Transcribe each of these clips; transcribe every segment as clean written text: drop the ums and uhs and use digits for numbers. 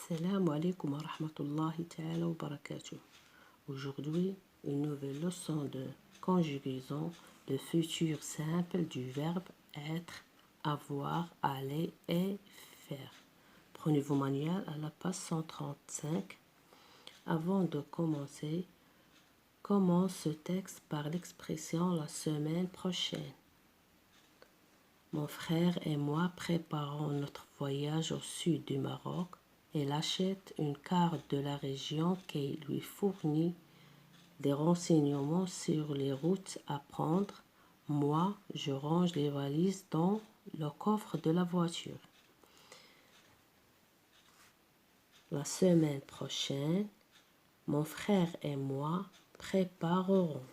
Assalamu alaikum wa rahmatullahi ta'ala wa barakatuh. Aujourd'hui, une nouvelle leçon de conjugaison de futur simple du verbe être, avoir, aller et faire. Prenez vos manuels à la page 135. Avant de commencer, commence ce texte par l'expression la semaine prochaine. Mon frère et moi préparons notre voyage au sud du Maroc. Elle achète une carte de la région qui lui fournit des renseignements sur les routes à prendre. Moi, je range les valises dans le coffre de la voiture. La semaine prochaine, mon frère et moi préparerons.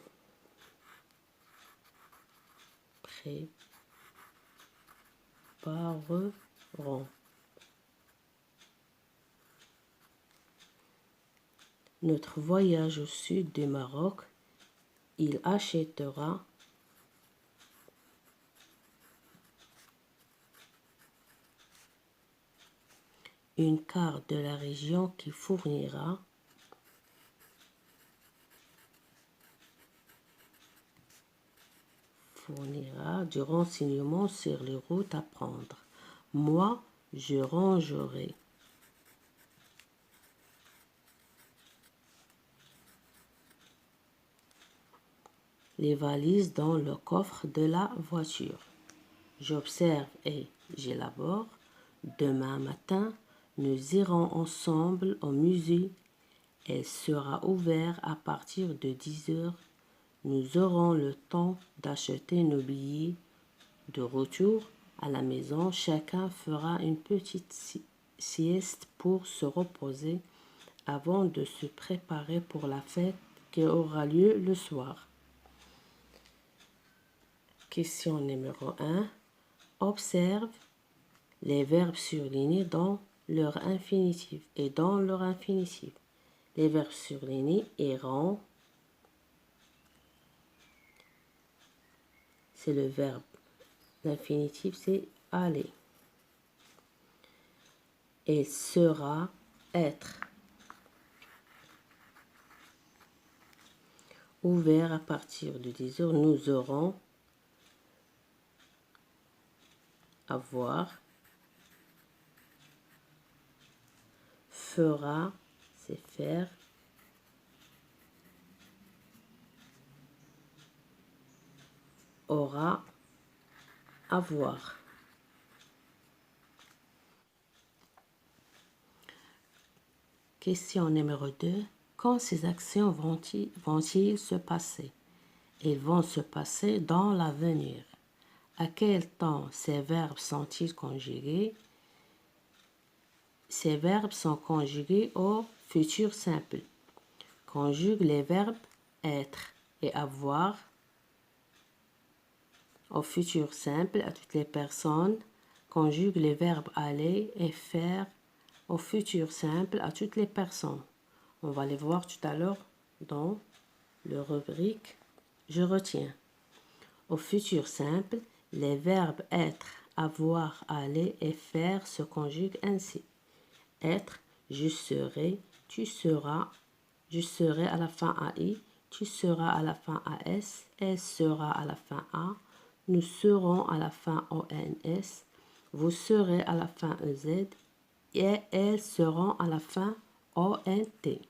Notre voyage au sud du Maroc. Il achètera une carte de la région qui fournira du renseignement sur les routes à prendre. Moi, je rangerai les valises dans le coffre de la voiture. J'observe et j'élabore. Demain matin, nous irons ensemble au musée. Elle sera ouverte à partir de 10 heures. Nous aurons le temps d'acheter nos billets. De retour à la maison, chacun fera une petite sieste pour se reposer avant de se préparer pour la fête qui aura lieu le soir. Question numéro 1. Observe les verbes surlignés dans leur infinitif et dans leur infinitif. Les verbes surlignés iront, c'est le verbe. L'infinitif, c'est aller. Et sera, être. Ouvert à partir de 10 heures, nous aurons, avoir. Fera, c'est faire. Aura, avoir. Question numéro 2. Quand ces actions vont-ils se passer? Ils vont se passer dans l'avenir. À quel temps ces verbes sont-ils conjugués? Ces verbes sont conjugués au futur simple. Conjugue les verbes être et avoir au futur simple à toutes les personnes. Conjugue les verbes aller et faire au futur simple à toutes les personnes. On va les voir tout à l'heure dans le rubrique je retiens. Au futur simple, les verbes être, avoir, aller et faire se conjuguent ainsi. Être, je serai, tu seras, je serai à la fin AI, tu seras à la fin AS, elle sera à la fin A, nous serons à la fin ONS, vous serez à la fin EZ et elles seront à la fin ONT.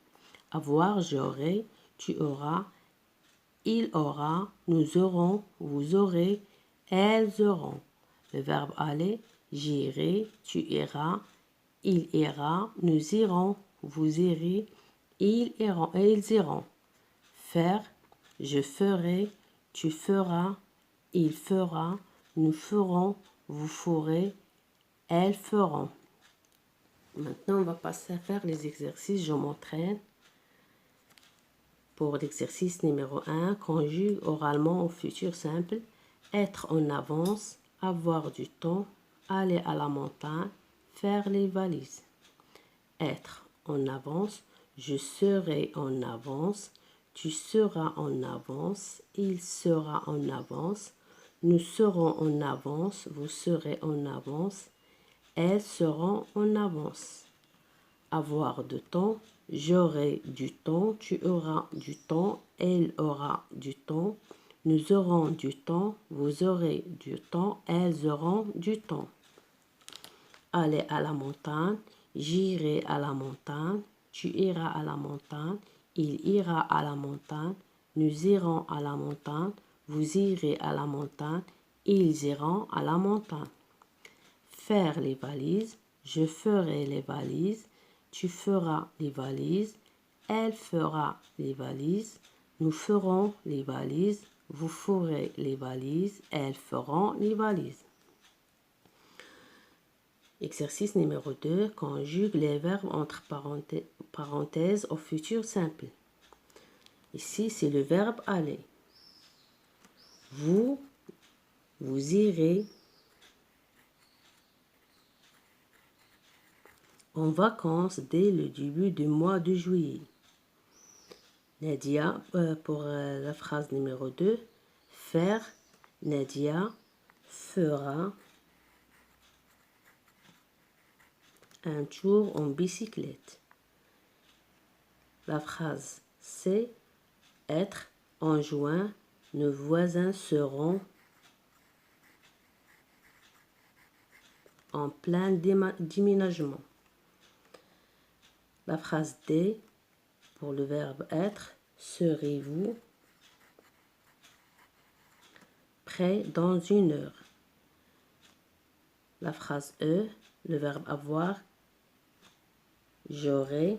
Avoir, j'aurai, tu auras, il aura, nous aurons, vous aurez, elles auront. Le verbe aller, j'irai, tu iras, il ira, nous irons, vous irez, ils iront et ils iront. Faire, je ferai, tu feras, il fera, nous ferons, vous ferez, elles feront. Maintenant, on va passer à faire les exercices. Je m'entraîne. Pour l'exercice numéro 1, conjugue oralement au futur simple. Être en avance, avoir du temps, aller à la montagne, faire les valises. Être en avance, je serai en avance, tu seras en avance, il sera en avance, nous serons en avance, vous serez en avance, elles seront en avance. avoir de temps, j'aurai du temps, tu auras du temps, elle aura du temps, nous aurons du temps, vous aurez du temps, elles auront du temps. Aller à la montagne, j'irai à la montagne, tu iras à la montagne, il ira à la montagne, nous irons à la montagne, vous irez à la montagne, ils iront à la montagne. Faire les valises, je ferai les valises, tu feras les valises, elle fera les valises, nous ferons les valises, vous ferez les valises, elles feront les valises. Exercice numéro 2. Conjugue les verbes entre parenthèses au futur simple. Ici, c'est le verbe aller. Vous irez en vacances dès le début du mois de juillet. Nadia, pour la phrase numéro 2, faire, Nadia fera un tour en bicyclette. La phrase c'est être, en juin, nos voisins seront en plein déménagement. La phrase D, pour le verbe être, serez-vous prêt dans 1 heure. La phrase E, le verbe avoir, j'aurai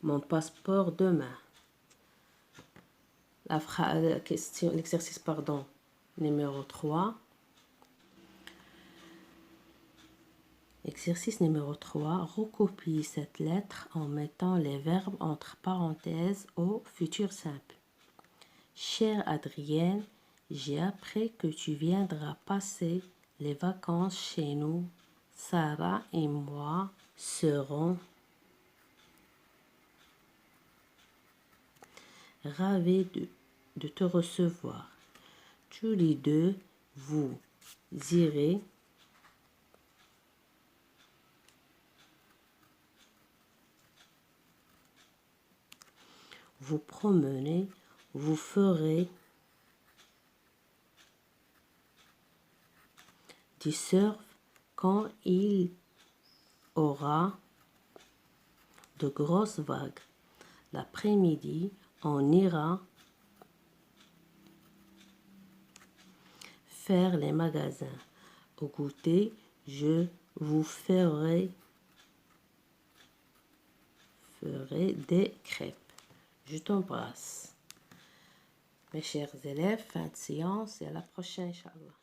mon passeport demain. L'exercice numéro 3. Exercice numéro 3. Recopie cette lettre en mettant les verbes entre parenthèses au futur simple. Chère Adrienne, j'ai appris que tu viendras passer les vacances chez nous. Sarah et moi serons ravis de te recevoir. Tous les deux, vous irez vous promener, vous ferez du surf quand il aura de grosses vagues. L'après-midi, on ira faire les magasins. Au goûter, je vous ferai des crêpes. Je t'embrasse. Mes chers élèves, fin de séance et à la prochaine, Inch'Allah.